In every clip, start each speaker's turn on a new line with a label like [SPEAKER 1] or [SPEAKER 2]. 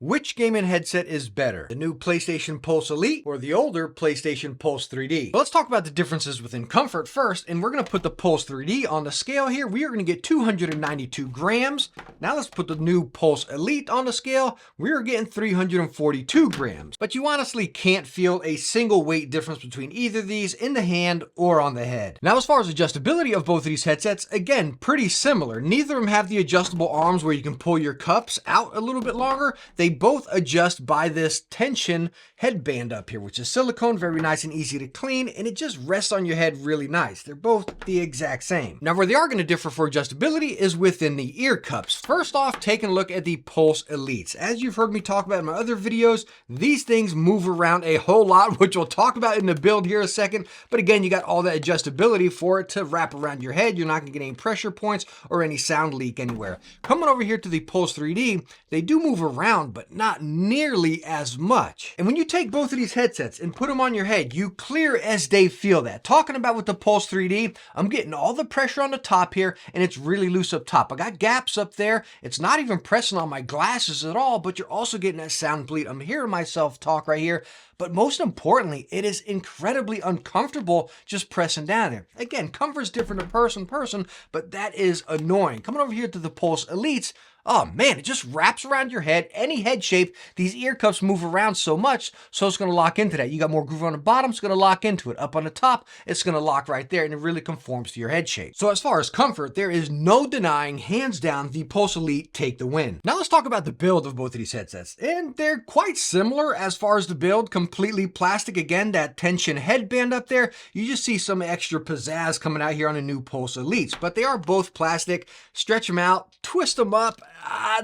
[SPEAKER 1] Which gaming headset is better, the new PlayStation Pulse Elite or the older PlayStation Pulse 3D? Well, let's talk about the differences within comfort first, and we're going to put the Pulse 3D on the scale here. We are going to get 292 grams. Now let's put the new Pulse Elite on the scale. We are getting 342 grams. But you honestly can't feel a single weight difference between either of these in the hand or on the head. Now, as far as adjustability of both of these headsets, again, pretty similar. Neither of them have the adjustable arms where you can pull your cups out a little bit longer. They both adjust by this tension headband up here, which is silicone, very nice and easy to clean, and it just rests on your head really nice. They're both the exact same. Now, where they are going to differ for adjustability is within the ear cups. First off, taking a look at the Pulse Elites. As you've heard me talk about in my other videos, these things move around a whole lot, which we'll talk about in the build here in a second. But again, you got all that adjustability for it to wrap around your head. You're not going to get any pressure points or any sound leak anywhere. Coming over here to the Pulse 3D, they do move around, but not nearly as much. And when you take both of these headsets and put them on your head, you clear as day feel that. Talking about with the Pulse 3D, I'm getting all the pressure on the top here, and it's really loose up top. I got gaps up there. It's not even pressing on my glasses at all, but you're also getting that sound bleed. I'm hearing myself talk right here. But most importantly, it is incredibly uncomfortable just pressing down there. Again, comfort's different to person, but that is annoying. Coming over here to the Pulse Elites, oh man, it just wraps around your head, any head shape. These ear cups move around so much, so it's gonna lock into that. You got more groove on the bottom, it's gonna lock into it. Up on the top, it's gonna lock right there, and it really conforms to your head shape. So as far as comfort, there is no denying, hands down, the Pulse Elite take the win. Now let's talk about the build of both of these headsets. And they're quite similar as far as the build, completely plastic. Again, that tension headband up there, you just see some extra pizzazz coming out here on the new Pulse Elites, but they are both plastic. Stretch them out, twist them up.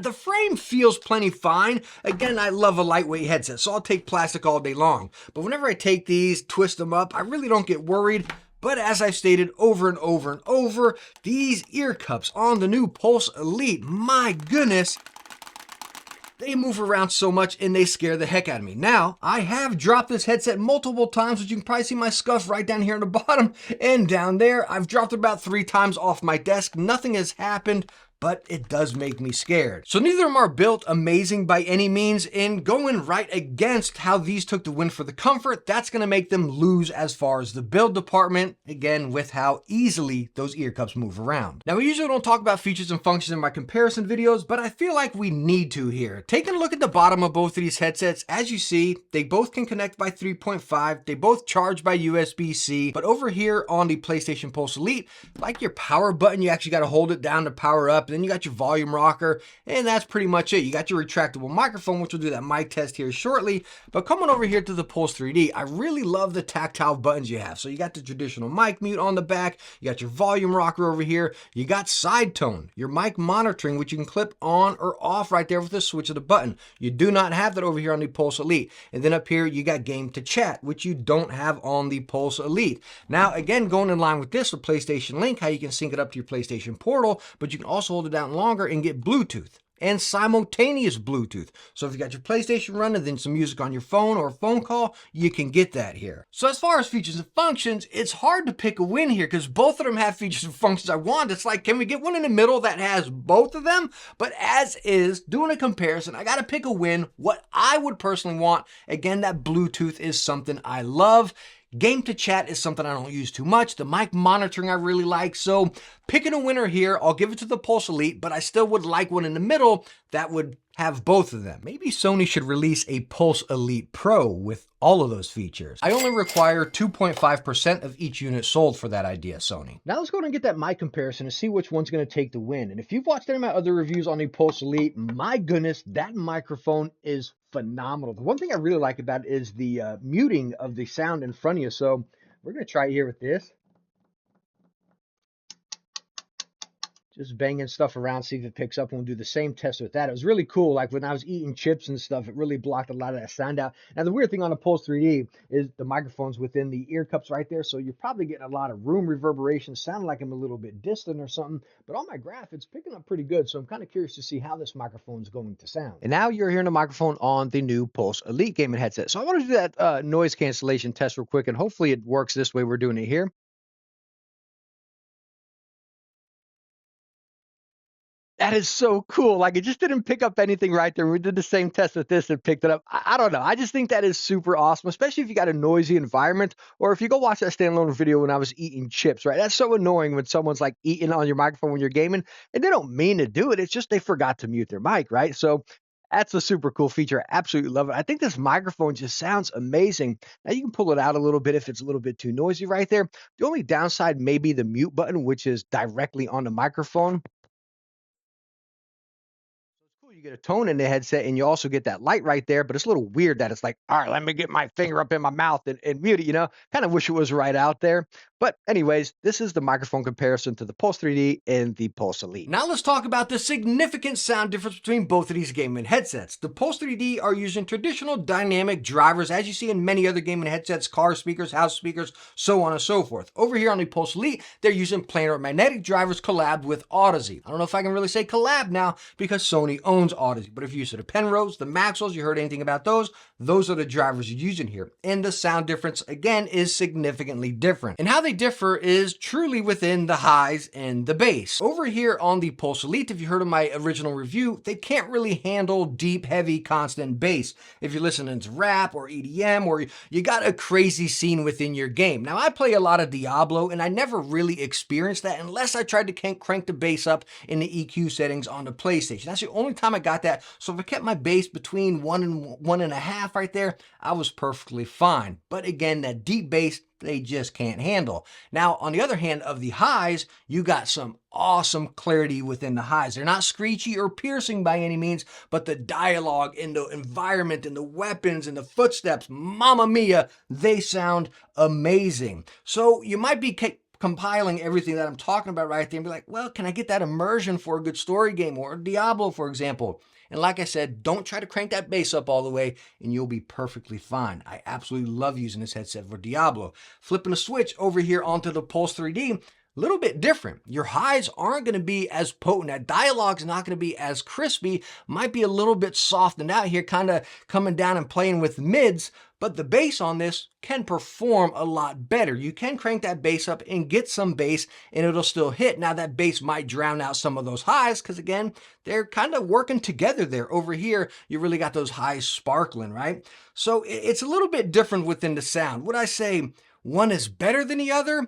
[SPEAKER 1] The frame feels plenty fine. Again, I love a lightweight headset, so I'll take plastic all day long. But whenever I take these, twist them up, I really don't get worried. But as I've stated over and over and over, these ear cups on the new Pulse Elite, my goodness, they move around so much and they scare the heck out of me. Now, I have dropped this headset multiple times, which you can probably see my scuff right down here on the bottom and down there. I've dropped it about 3 times off my desk. Nothing has happened, but it does make me scared. So neither of them are built amazing by any means, and going right against how these took the win for the comfort, that's gonna make them lose as far as the build department, again, with how easily those ear cups move around. Now, we usually don't talk about features and functions in my comparison videos, but I feel like we need to here. Taking a look at the bottom of both of these headsets, as you see, they both can connect by 3.5, they both charge by USB-C, but over here on the PlayStation Pulse Elite, like your power button, you actually gotta hold it down to power up. Then you got your volume rocker, and that's pretty much it. You got your retractable microphone, which we'll do that mic test here shortly. But coming over here to the Pulse 3D, I really love the tactile buttons you have. So you got the traditional mic mute on the back, you got your volume rocker over here, you got side tone, your mic monitoring, which you can clip on or off right there with the switch of the button. You do not have that over here on the Pulse Elite. And then up here, you got game to chat, which you don't have on the Pulse Elite. Now, again, going in line with this with PlayStation Link, how you can sync it up to your PlayStation Portal, but you can also hold it down longer and get Bluetooth and simultaneous Bluetooth. So if you got your PlayStation running, then some music on your phone or a phone call, you can get that here. So as far as features and functions, it's hard to pick a win here because both of them have features and functions I want. It's like, can we get one in the middle that has both of them? But as is, doing a comparison, I got to pick a win, what I would personally want. Again, that Bluetooth is something I love. Game to chat is something I don't use too much. The mic monitoring I really like. So picking a winner here, I'll give it to the Pulse Elite, but I still would like one in the middle that would have both of them. Maybe Sony should release a Pulse Elite Pro with all of those features. I only require 2.5% of each unit sold for that idea, Sony. Now let's go ahead and get that mic comparison and see which one's gonna take the win. And if you've watched any of my other reviews on the Pulse Elite, my goodness, that microphone is phenomenal. The one thing I really like about it is the muting of the sound in front of you. So we're gonna try it here with this. Just banging stuff around, see if it picks up, and we'll do the same test with that. It was really cool. Like when I was eating chips and stuff, it really blocked a lot of that sound out. Now, the weird thing on the Pulse 3D is the microphone's within the ear cups right there, so you're probably getting a lot of room reverberation, sounding like I'm a little bit distant or something. But on my graph, it's picking up pretty good, so I'm kind of curious to see how this microphone's going to sound. And now you're hearing the microphone on the new Pulse Elite gaming headset. So I want to do that noise cancellation test real quick, and hopefully it works this way we're doing it here.
[SPEAKER 2] That is so cool. Like, it just didn't pick up anything right there. We did the same test with this and picked it up. I don't know. I just think that is super awesome, especially if you got a noisy environment, or if you go watch that standalone video when I was eating chips, right? That's so annoying when someone's like eating on your microphone when you're gaming and they don't mean to do it. It's just they forgot to mute their mic, right? So that's a super cool feature. I absolutely love it. I think this microphone just sounds amazing. Now you can pull it out a little bit if it's a little bit too noisy right there. The only downside may be the mute button, which is directly on the microphone. Cool, you get a tone in the headset and you also get that light right there, but it's a little weird that it's like, all right, let me get my finger up in my mouth and mute it. Kind of wish it was right out there. But anyways, this is the microphone comparison to the Pulse 3D and the Pulse Elite.
[SPEAKER 1] Now let's talk about the significant sound difference between both of these gaming headsets. The Pulse 3D are using traditional dynamic drivers as you see in many other gaming headsets, car speakers, house speakers, so on and so forth. Over here on the Pulse Elite, they're using planar magnetic drivers collabed with Audeze. I don't know if I can really say collab now because Sony owns Audeze, but if you use the Penrose, the Maxwells, you heard anything about those are the drivers you're using here. And the sound difference, again, is significantly different. And how they differ is truly within the highs and the bass. Over here on the Pulse Elite, if you heard of my original review, they can't really handle deep, heavy, constant bass. If you're listening to rap or EDM or you got a crazy scene within your game. Now, I play a lot of Diablo and I never really experienced that unless I tried to crank the bass up in the EQ settings on the PlayStation. That's the only time I got that. So if I kept my bass between 1 and 1.5 right there, I was perfectly fine. But again, that deep bass, they just can't handle. Now, on the other hand, of the highs, you got some awesome clarity within the highs. They're not screechy or piercing by any means, but the dialogue and the environment and the weapons and the footsteps, mamma mia, they sound amazing. So you might be compiling everything that I'm talking about right there and be like, well, can I get that immersion for a good story game or Diablo, for example? And like I said, don't try to crank that bass up all the way and you'll be perfectly fine. I absolutely love using this headset for Diablo. Flipping a switch over here onto the Pulse 3D, a little bit different. Your highs aren't going to be as potent. That dialogue's not going to be as crispy. Might be a little bit softened out here, kind of coming down and playing with mids, but the bass on this can perform a lot better. You can crank that bass up and get some bass and it'll still hit. Now that bass might drown out some of those highs because again, they're kind of working together there. Over here, you really got those highs sparkling, right? So it's a little bit different within the sound. Would I say one is better than the other?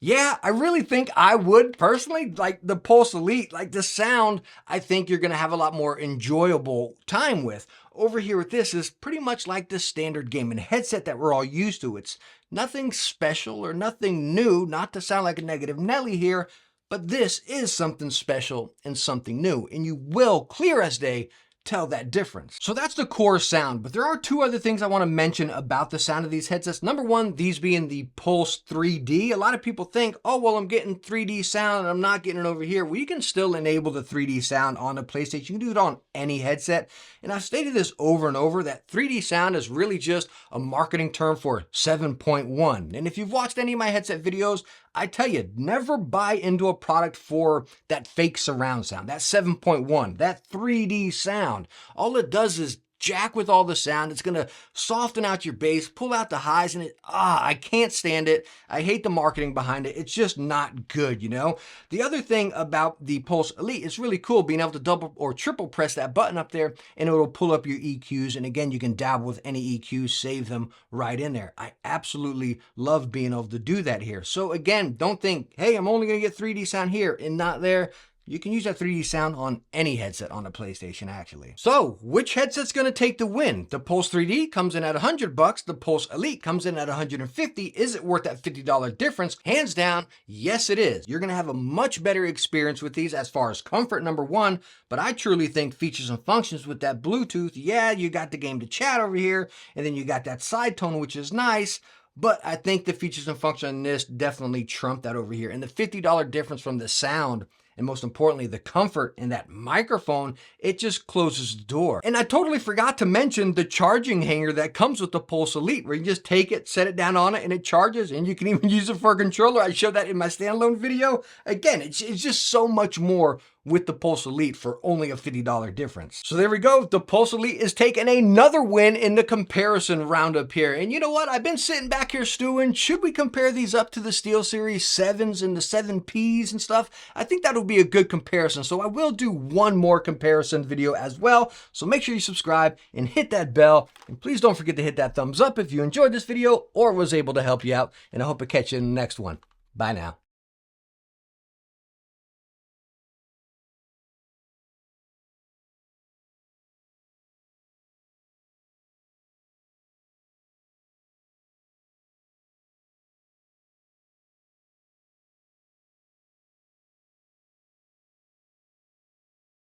[SPEAKER 1] Yeah, I really think I would personally. Like the Pulse Elite, like the sound, I think you're going to have a lot more enjoyable time with. Over here with this is pretty much like the standard gaming headset that we're all used to. It's nothing special or nothing new, not to sound like a negative Nelly here, but this is something special and something new, and you will, clear as day, tell that difference. So that's the core sound, but there are two other things I want to mention about the sound of these headsets. Number one, these being the Pulse 3D. A lot of people think, oh, well, I'm getting 3D sound and I'm not getting it over here. Well, you can still enable the 3D sound on the PlayStation. You can do it on any headset. And I've stated this over and over that 3D sound is really just a marketing term for 7.1. And if you've watched any of my headset videos, I tell you, never buy into a product for that fake surround sound, that 7.1, that 3D sound. All it does is jack with all the sound. It's going to soften out your bass, pull out the highs, and I can't stand it. I hate the marketing behind it. It's just not good, you know? The other thing about the Pulse Elite, it's really cool being able to double or triple press that button up there and it'll pull up your EQs. And again, you can dabble with any EQs, save them right in there. I absolutely love being able to do that here. So again, don't think, hey, I'm only going to get 3D sound here and not there. You can use that 3D sound on any headset on a PlayStation, actually. So, which headset's gonna take the win? The Pulse 3D comes in at $100, the Pulse Elite comes in at $150. Is it worth that $50 difference? Hands down, yes it is. You're gonna have a much better experience with these as far as comfort, number one, but I truly think features and functions with that Bluetooth, yeah, you got the game to chat over here, and then you got that side tone, which is nice, but I think the features and functions on this definitely trump that over here. And the $50 difference from the sound, and most importantly, the comfort in that microphone, it just closes the door. And I totally forgot to mention the charging hanger that comes with the Pulse Elite, where you just take it, set it down on it, and it charges, and you can even use it for a controller. I showed that in my standalone video. Again, it's just so much more with the Pulse Elite for only a $50 difference. So there we go. The Pulse Elite is taking another win in the comparison roundup here. And you know what? I've been sitting back here stewing. Should we compare these up to the SteelSeries 7s and the 7Ps and stuff? I think that would be a good comparison. So I will do one more comparison video as well. So make sure you subscribe and hit that bell. And please don't forget to hit that thumbs up if you enjoyed this video or was able to help you out. And I hope to catch you in the next one. Bye now.